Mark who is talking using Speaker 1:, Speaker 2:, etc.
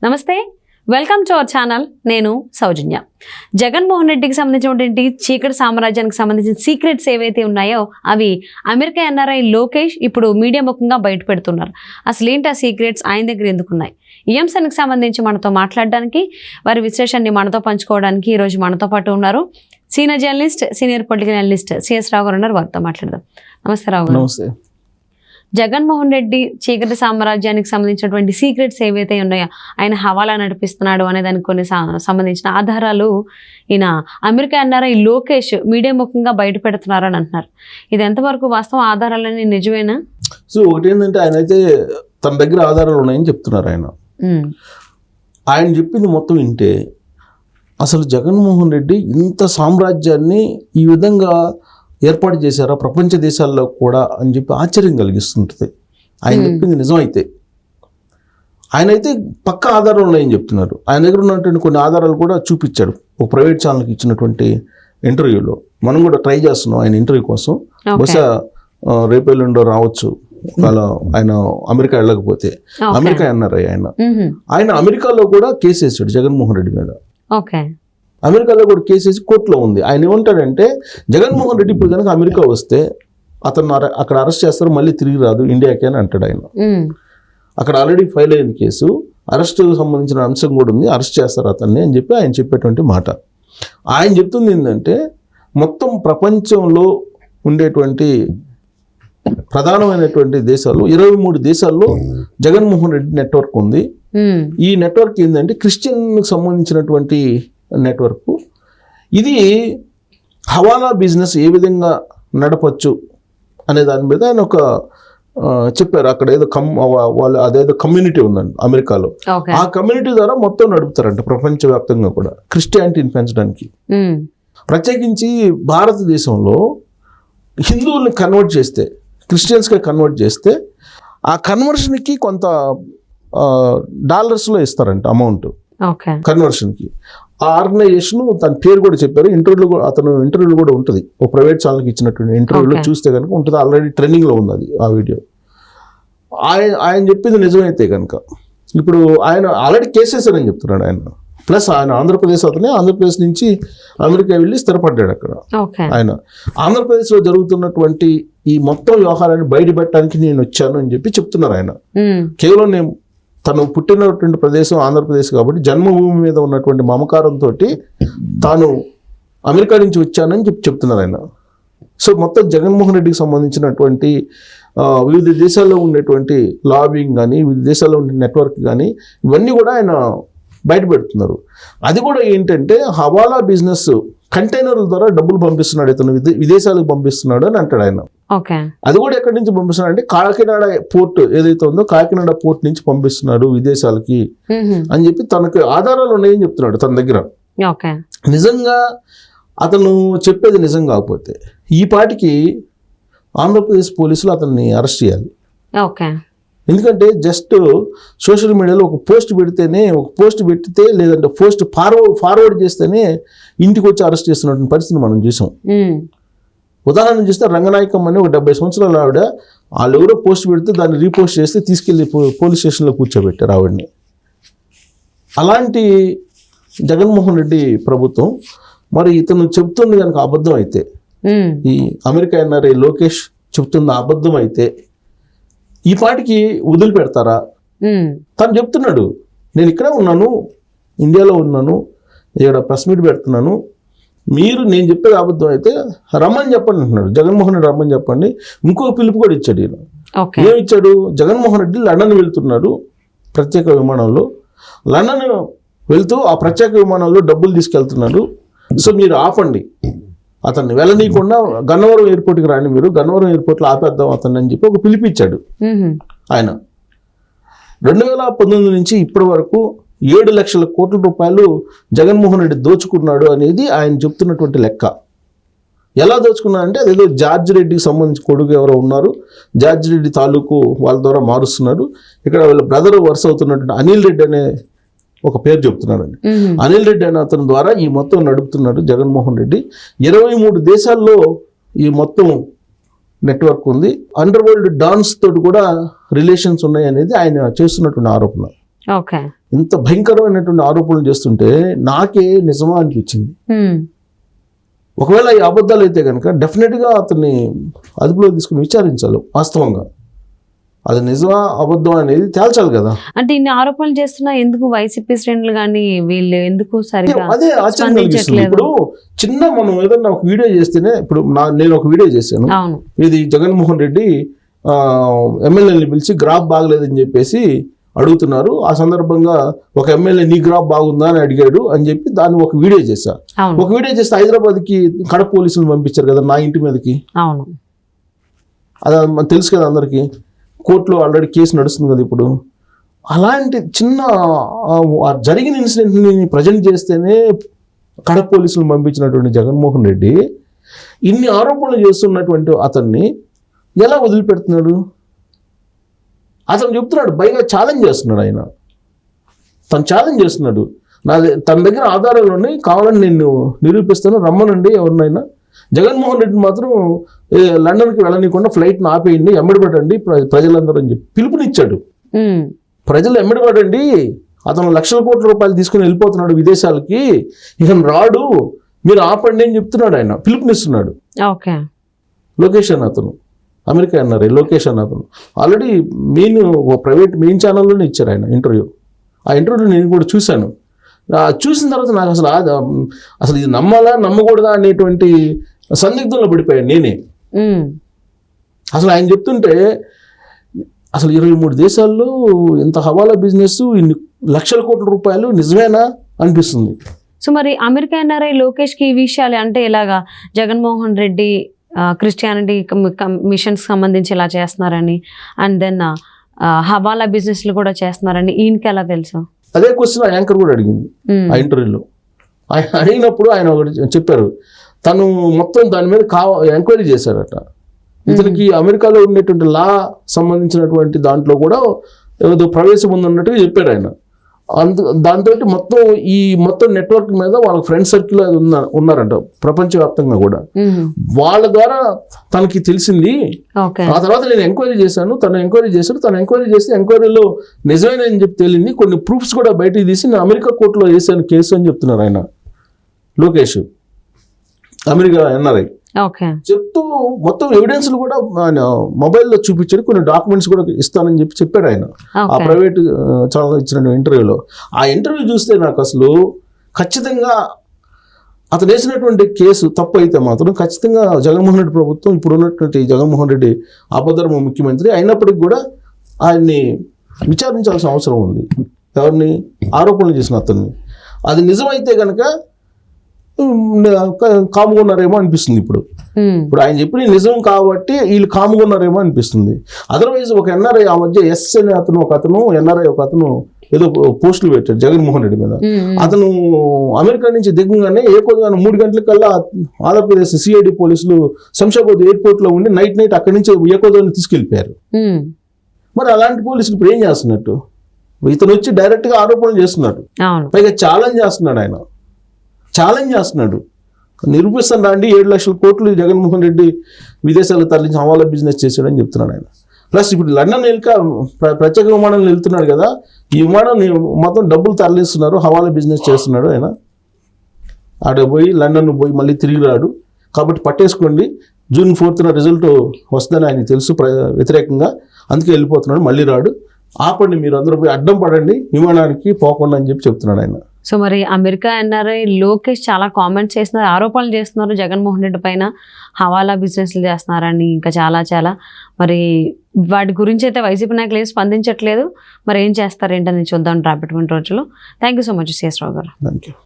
Speaker 1: నమస్తే, welcome to our channel. నేను సౌజన్య. జగన్మోహన్ రెడ్డికి సంబంధించినటువంటి చీకటి సామ్రాజ్యానికి సంబంధించిన సీక్రెట్స్ ఏవైతే ఉన్నాయో అవి అమెరికా ఎన్ఆర్ఐ లోకేష్ ఇప్పుడు మీడియా ముఖంగా బయట పెడుతున్నారు. అసలు ఏంటి ఆ సీక్రెట్స్, ఆయన దగ్గర ఎందుకున్నాయి? ఈ అంశానికి సంబంధించి మనతో మాట్లాడడానికి, వారి విశ్లేషణని మనతో పంచుకోవడానికి ఈరోజు మనతో పాటు ఉన్నారు senior journalist, senior political analyst CS Rao garu ఉన్నారు. వారితో మాట్లాడదాం. నమస్తే రావు గారు.
Speaker 2: నమస్తే.
Speaker 1: జగన్మోహన్ రెడ్డి చీకటి సామ్రాజ్యానికి సంబంధించినటువంటి సీక్రెట్స్ ఏవైతే ఉన్నాయో, ఆయన హవాలా నడిపిస్తున్నాడు అనే దానికి కొన్ని సంబంధించిన ఆధారాలు ఈయన అమెరికా ఎన్ఆర్ఐ లోకేష్ మీడియా ముఖంగా బయట పెడుతున్నారు అని అంటున్నారు. ఇది ఎంతవరకు వాస్తవం? ఆధారాలన్నీ నిజమేనా?
Speaker 2: సో ఒకటి ఏంటంటే, ఆయన అయితే తన దగ్గర ఆధారాలు ఉన్నాయని చెప్తున్నారు. ఆయన చెప్పింది మొత్తం వింటే అసలు జగన్మోహన్ రెడ్డి ఇంత సామ్రాజ్యాన్ని ఈ విధంగా ఏర్పాటు చేశారా ప్రపంచ దేశాల్లో కూడా అని చెప్పి ఆశ్చర్యం కలిగిస్తుంటుంది. ఆయన చెప్పింది నిజమైతే, ఆయన అయితే పక్క ఆధారాలు ఉన్నాయని చెప్తున్నారు. ఆయన దగ్గర ఉన్నటువంటి కొన్ని ఆధారాలు కూడా చూపించాడు ఒక ప్రైవేట్ ఛానల్కి ఇచ్చినటువంటి ఇంటర్వ్యూలో. మనం కూడా ట్రై చేస్తున్నాం ఆయన ఇంటర్వ్యూ కోసం. బహుశా రేపు ఎల్లుండో రావచ్చు ఒకవేళ ఆయన అమెరికా వెళ్ళకపోతే. అమెరికా అన్నారు ఆయన అమెరికాలో కూడా కేసు వేసాడు జగన్మోహన్ రెడ్డి మీద. అమెరికాలో కూడా కేసు వేసి కోర్టులో ఉంది. ఆయన ఏమంటాడంటే, జగన్మోహన్ రెడ్డి ఇప్పుడు కనుక అమెరికా వస్తే అతను అక్కడ అరెస్ట్ చేస్తారు, మళ్ళీ తిరిగి రాదు ఇండియాకి అని అంటాడు ఆయన. అక్కడ ఆల్రెడీ ఫైల్ అయింది కేసు, అరెస్ట్కు సంబంధించిన అంశం కూడా ఉంది, అరెస్ట్ చేస్తారు అతన్ని అని చెప్పి ఆయన చెప్పేటువంటి మాట. ఆయన చెప్తుంది ఏంటంటే, మొత్తం ప్రపంచంలో ఉండేటువంటి ప్రధానమైనటువంటి దేశాలు 23 దేశాల్లో జగన్మోహన్ రెడ్డి నెట్వర్క్ ఉంది. ఈ నెట్వర్క్ ఏంటంటే క్రిస్టియన్కి సంబంధించినటువంటి నెట్వర్క్. ఇది హవాలా బిజినెస్ ఏ విధంగా నడపచ్చు అనే దాని మీద ఆయన ఒక చెప్పారు. అక్కడ ఏదో వాళ్ళు అదేదో కమ్యూనిటీ ఉందండి అమెరికాలో. ఆ కమ్యూనిటీ ద్వారా మొత్తం నడుపుతారంట ప్రపంచవ్యాప్తంగా కూడా క్రిస్టియానిటీని పెంచడానికి. ప్రత్యేకించి భారతదేశంలో హిందువుల్ని కన్వర్ట్ చేస్తే, క్రిస్టియన్స్గా కన్వర్ట్ చేస్తే ఆ కన్వర్షన్కి కొంత డాలర్స్లో ఇస్తారంట అమౌంట్ కన్వర్షన్కి. ఆ ఆర్గనైజేషన్ తన పేరు కూడా చెప్పారు. అతను ఇంటర్వ్యూలో కూడా ఉంటుంది, ఒక ప్రైవేట్ ఛానల్కి ఇచ్చినటువంటి ఇంటర్వ్యూలో చూస్తే కనుక ఉంటుంది. ఆల్రెడీ ట్రెండింగ్లో ఉంది అది ఆ వీడియో. ఆయన చెప్పింది నిజమైతే కనుక ఇప్పుడు ఆయన ఆల్రెడీ కేసేసారని చెప్తున్నాడు ఆయన. ప్లస్ ఆయన ఆంధ్రప్రదేశ్ అతనే, ఆంధ్రప్రదేశ్ నుంచి అమెరికా వెళ్ళి స్థిరపడ్డాడు అక్కడ. ఆయన ఆంధ్రప్రదేశ్లో జరుగుతున్నటువంటి ఈ మొత్తం వ్యవహారాన్ని బయటపెట్టడానికి నేను వచ్చాను అని చెప్పి చెప్తున్నారు ఆయన. కేవలం నేను తను పుట్టినటువంటి ప్రదేశం ఆంధ్రప్రదేశ్ కాబట్టి జన్మభూమి మీద ఉన్నటువంటి మమకారంతో తాను అమెరికా నుంచి వచ్చానని చెప్తున్నారు ఆయన. సో మొత్తం జగన్మోహన్ రెడ్డికి సంబంధించినటువంటి వివిధ దేశాల్లో ఉండేటువంటి లాబింగ్ కానీ, వివిధ దేశాల్లో ఉండే నెట్వర్క్ కానీ, ఇవన్నీ కూడా ఆయన బయట పెడుతున్నారు. అది కూడా ఏంటంటే హవాలా బిజినెస్ కంటైనర్ల ద్వారా డబ్బులు పంపిస్తున్నాడు, ఇతను విదేశాలకు పంపిస్తున్నాడు అని అంటాడు ఆయన. అది కూడా ఎక్కడి నుంచి పంపిస్తున్నాడు అంటే కాకినాడ పోర్ట్ ఏదైతే ఉందో కాకినాడ పోర్ట్ నుంచి పంపిస్తున్నాడు విదేశాలకి అని చెప్పి తనకు ఆధారాలు ఉన్నాయని చెప్తున్నాడు తన దగ్గర. నిజంగా అతను చెప్పేది నిజం కాకపోతే ఈ పాటికి ఆంధ్రప్రదేశ్ పోలీసులు అతన్ని అరెస్ట్ చేయాలి. ఎందుకంటే జస్ట్ సోషల్ మీడియాలో ఒక పోస్ట్ పెడితే లేదంటే పోస్ట్ ఫార్వర్డ్ చేస్తేనే ఇంటికి వచ్చి అరెస్ట్ చేస్తున్నటువంటి పరిస్థితిని మనం చూసాం. ఉదాహరణ చూస్తే రంగనాయకం అని ఒక 70 సంవత్సరాల ఆవిడ, వాళ్ళు ఎవరో పోస్ట్ పెడితే దాన్ని రీపోస్ట్ చేస్తే తీసుకెళ్లి పోలీస్ స్టేషన్లో కూర్చోబెట్టారు ఆవిడని. అలాంటి జగన్మోహన్ రెడ్డి ప్రభుత్వం మరి ఇతను చెప్తుంది కనుక అబద్ధం అయితే, ఈ అమెరికా ఎన్ఆర్ఐ లోకేష్ చెప్తుంది అబద్ధం అయితే ఈ పాటికి వదిలిపెడతారా? తను చెప్తున్నాడు, నేను ఇక్కడే ఉన్నాను, ఇండియాలో ఉన్నాను, ఇక్కడ ప్రెస్ మీట్ పెడుతున్నాను, నేను చెప్పేది అబద్ధం అయితే రమ్మని చెప్పండి అంటున్నాడు. జగన్మోహన్ రెడ్డి రమ్మని చెప్పండి. ఇంకొక పిలుపు కూడా ఇచ్చాడు ఈయన. ఏమి ఇచ్చాడు? జగన్మోహన్ రెడ్డి లండన్ వెళ్తున్నాడు ప్రత్యేక విమానంలో. లండన్ వెళ్తూ ఆ ప్రత్యేక విమానంలో డబ్బులు తీసుకెళ్తున్నాడు. సో మీరు ఆపండి, అతన్ని వెళ్ళనీయకుండా గన్నవరం ఎయిర్పోర్ట్కి రాండి, మీరు గన్నవరం ఎయిర్పోర్ట్లో ఆపేద్దాం అతన్ని అని చెప్పి ఒక పిలిపిచ్చాడు ఆయన. 2019 నుంచి ఇప్పటి వరకు 7 లక్షల కోట్ల రూపాయలు జగన్మోహన్ రెడ్డి దోచుకున్నాడు అనేది ఆయన చెప్తున్నటువంటి లెక్క. ఎలా దోచుకున్నాడంటే అదేదో జార్జ్ రెడ్డికి సంబంధించి కొడుకు ఎవరో ఉన్నారు, జార్జ్ రెడ్డి తాలూకు వాళ్ళ ద్వారా మారుస్తున్నారు. ఇక్కడ వీళ్ళ బ్రదర్ వరుస అవుతున్నటువంటి అనిల్ రెడ్డి అనే ఒక పేరు చెప్తున్నాడండి. అనిల్ రెడ్డి అనే అతని ద్వారా ఈ మొత్తం నడుపుతున్నాడు జగన్మోహన్ రెడ్డి. 23 దేశాల్లో ఈ మొత్తం నెట్వర్క్ ఉంది. అండర్ వరల్డ్ డాన్స్ తోటి కూడా రిలేషన్స్ ఉన్నాయి అనేది ఆయన చేస్తున్నటువంటి ఆరోపణ. ఇంత భయంకరమైనటువంటి ఆరోపణలు చేస్తుంటే నాకే నిజమా అనిపించింది. ఒకవేళ ఈ అబద్ధాలు అయితే కనుక డెఫినెట్గా అతన్ని అదుపులో తీసుకుని విచారించాలి. వాస్తవంగా అది నిజమా అబద్ధం అనేది తేల్చాలి కదా.
Speaker 1: అంటే ఇన్ని ఆరోపణలు చేస్తున్నా ఎందుకు వైసీపీ శ్రేణులు కానీ వీళ్ళు ఎందుకు సరిగా
Speaker 2: అదే ఆశ్చర్యం కలిగిస్తుంది. ఇప్పుడు చిన్న మనం ఏదన్నా ఒక వీడియో చేస్తేనే, ఇప్పుడు నేను ఒక వీడియో చేశాను, ఇది జగన్మోహన్ రెడ్డి ఎమ్మెల్యేని పిలిచి గ్రాఫ్ బాగలేదని చెప్పేసి అడుగుతున్నారు. ఆ సందర్భంగా ఒక ఎమ్మెల్యే నీ గ్రాఫ్ బాగుందా అని అడిగాడు అని చెప్పి దాన్ని ఒక వీడియో చేశా. ఒక వీడియో చేస్తే హైదరాబాద్కి కడప పోలీసులు పంపించారు కదా నా ఇంటి మీదకి. అది తెలుసు కదా అందరికీ. కోర్టులో ఆల్రెడీ కేసు నడుస్తుంది కదా ఇప్పుడు. అలాంటి చిన్న జరిగిన ఇన్సిడెంట్ని ప్రజెంట్ చేస్తేనే కడప పోలీసులు పంపించినటువంటి జగన్మోహన్ రెడ్డి ఇన్ని ఆరోపణలు చేస్తున్నటువంటి అతన్ని ఎలా వదిలిపెడుతున్నాడు? అతను చెప్తున్నాడు, పైగా ఛాలెంజ్ చేస్తున్నాడు. ఆయన తను ఛాలెంజ్ చేస్తున్నాడు, తన దగ్గర ఆధారాలు ఉన్నాయి, కావాలని నేను నిరూపిస్తాను, రమ్మనండి ఎవరినైనా. జగన్మోహన్ రెడ్డి మాత్రం లండన్కి వెళ్ళనీయకుండా ఫ్లైట్ని ఆపేయండి, ఎమ్మడిపడండి ప్రజలందరూ అని చెప్పి పిలుపునిచ్చాడు. ప్రజలు ఎమ్మడిపడండి, అతను లక్షల కోట్ల రూపాయలు తీసుకుని వెళ్ళిపోతున్నాడు విదేశాలకి, ఇక రాడు, మీరు ఆపండి అని చెప్తున్నాడు. ఆయన పిలుపునిస్తున్నాడు. లోకేష్ అని అతను, అమెరికా అన్నారు లోకేష్ అని అతను ఆల్రెడీ ప్రైవేట్ మెయిన్ ఛానల్లోనే ఇచ్చారు ఆయన ఇంటర్వ్యూ. ఆ ఇంటర్వ్యూలో నేను కూడా చూశాను. చూసిన తర్వాత నాకు అసలు ఇది నమ్మాలా నమ్మకూడదా అనేటువంటి సందిగ్ధంలో పడిపోయాను నేనే. అసలు ఆయన చెప్తుంటే అసలు 23 దేశాల్లో ఇంత హవాలా బిజినెస్, ఇన్ని లక్షల కోట్ల రూపాయలు నిజమేనా అనిపిస్తుంది.
Speaker 1: సో మరి అమెరికా ఎన్ఆర్ఐ లోకేష్కి ఈ విషయాలు అంటే ఎలాగా జగన్మోహన్ రెడ్డి క్రిస్టియానిటీ మిషన్స్ సంబంధించి ఇలా చేస్తున్నారని, అండ్ దెన్ హవాలా బిజినెస్లు కూడా చేస్తున్నారని ఈయనకి ఎలా తెలుసు?
Speaker 2: అదే క్వశ్చన్ యాంకర్ కూడా అడిగింది ఆ ఇంటర్వ్యూలో. ఆయన అడిగినప్పుడు ఆయన ఒకటి చెప్పారు, తను మొత్తం దాని మీద ఎంక్వైరీ చేశారట. ఇతనికి అమెరికాలో ఉండేటువంటి లా సంబంధించినటువంటి దాంట్లో కూడా ఏదో ప్రవేశం ఉందన్నట్టుగా చెప్పాడు ఆయన. దాంతో మొత్తం నెట్వర్క్ మీద వాళ్ళ ఫ్రెండ్ సర్కిల్ అది ఉన్నారంట ప్రపంచవ్యాప్తంగా కూడా. వాళ్ళ ద్వారా తనకి తెలిసింది. ఆ తర్వాత నేను ఎంక్వైరీ చేశాను, తను ఎంక్వైరీ చేశాడు, తను ఎంక్వైరీ చేస్తే ఎంక్వైరీలో నిజమేనని చెప్పి తేలింది. కొన్ని ప్రూఫ్స్ కూడా బయటికి తీసి నేను అమెరికా కోర్టులో వేసాను కేసు అని చెప్తున్నారు ఆయన లోకేష్, అమెరికా ఎన్ఆర్ఐ చెప్తూ మొత్తం ఎవిడెన్స్లు కూడా ఆయన మొబైల్లో చూపించాడు, కొన్ని డాక్యుమెంట్స్ కూడా ఇస్తానని చెప్పి చెప్పాడు ఆయన ఆ ప్రైవేట్ ఛానల్ ఇచ్చిన ఇంటర్వ్యూలో. ఆ ఇంటర్వ్యూ చూస్తే నాకు అసలు ఖచ్చితంగా అతను వేసినటువంటి కేసు తప్పు అయితే మాత్రం ఖచ్చితంగా జగన్మోహన్ రెడ్డి ప్రభుత్వం, ఇప్పుడు ఉన్నటువంటి జగన్మోహన్ రెడ్డి ఆపద్ధర్మ ముఖ్యమంత్రి అయినప్పటికీ కూడా ఆయన్ని విచారించాల్సిన అవసరం ఉంది. ఎవరిని? ఆరోపణలు చేసిన అతన్ని. అది నిజమైతే కనుక కాముగా ఉన్నారేమో అనిపిస్తుంది. ఇప్పుడు ఆయన చెప్పిన నిజం కాబట్టి వీళ్ళు కాముగా ఉన్నారేమో అనిపిస్తుంది. అదర్వైజ్ ఒక ఎన్ఆర్ఐ ఆ మధ్య ఎస్ అనే అతను ఎన్ఆర్ఐ ఒక అతను ఏదో పోస్టులు పెట్టాడు జగన్మోహన్ రెడ్డి మీద. అతను అమెరికా నుంచి దిగంగానే 3 గంటలకల్లా ఆంధ్రప్రదేశ్ సిఐడి పోలీసులు శంషాబాద్ ఎయిర్పోర్ట్ లో ఉండి నైట్ అక్కడి నుంచి ఏకోదాన్ని తీసుకెళ్లిపోయారు. మరి అలాంటి పోలీసులు ఇప్పుడు ఏం చేస్తున్నట్టు? ఇతను వచ్చి డైరెక్ట్ గా ఆరోపణలు చేస్తున్నాడు, పైగా ఛాలెంజ్ చేస్తున్నాడు. నిరూపిస్తాను రండి, 7 లక్షల కోట్లు జగన్మోహన్ రెడ్డి విదేశాలకు తరలించి హవాలా బిజినెస్ చేశాడని చెప్తున్నాడు ఆయన. ప్లస్ ఇప్పుడు లండన్ ప్రత్యేక విమానంలో వెళ్తున్నాడు కదా, ఈ విమానం మొత్తం డబ్బులు తరలిస్తున్నారు, హవాలా బిజినెస్ చేస్తున్నాడు ఆయన. ఆడ పోయి లండన్ పోయి మళ్ళీ తిరిగి రాడు. కాబట్టి పట్టేసుకోండి, June 4th రిజల్ట్ వస్తుందని ఆయనకి తెలుసు వ్యతిరేకంగా, అందుకే వెళ్ళిపోతున్నాడు, మళ్ళీ రాడు. ఆపండి, మీరు అందరూ పోయి అడ్డం పడండి విమానానికి పోకుండా అని చెప్తున్నాడు ఆయన.
Speaker 1: సో మరి అమెరికా ఎన్ఆర్ఐ లోకేష్ చాలా కామెంట్స్ చేస్తున్నారు, ఆరోపణలు చేస్తున్నారు జగన్మోహన్ రెడ్డి పైన, హవాలా బిజినెస్లు చేస్తున్నారని, ఇంకా చాలా మరి వాటి గురించి అయితే వైసీపీ నాయకులు ఏం స్పందించట్లేదు. మరి ఏం చేస్తారు ఏంటని చూద్దాం రాబోయే రోజుల్లో. Thank you so much CS Rao garu.
Speaker 2: Thank you.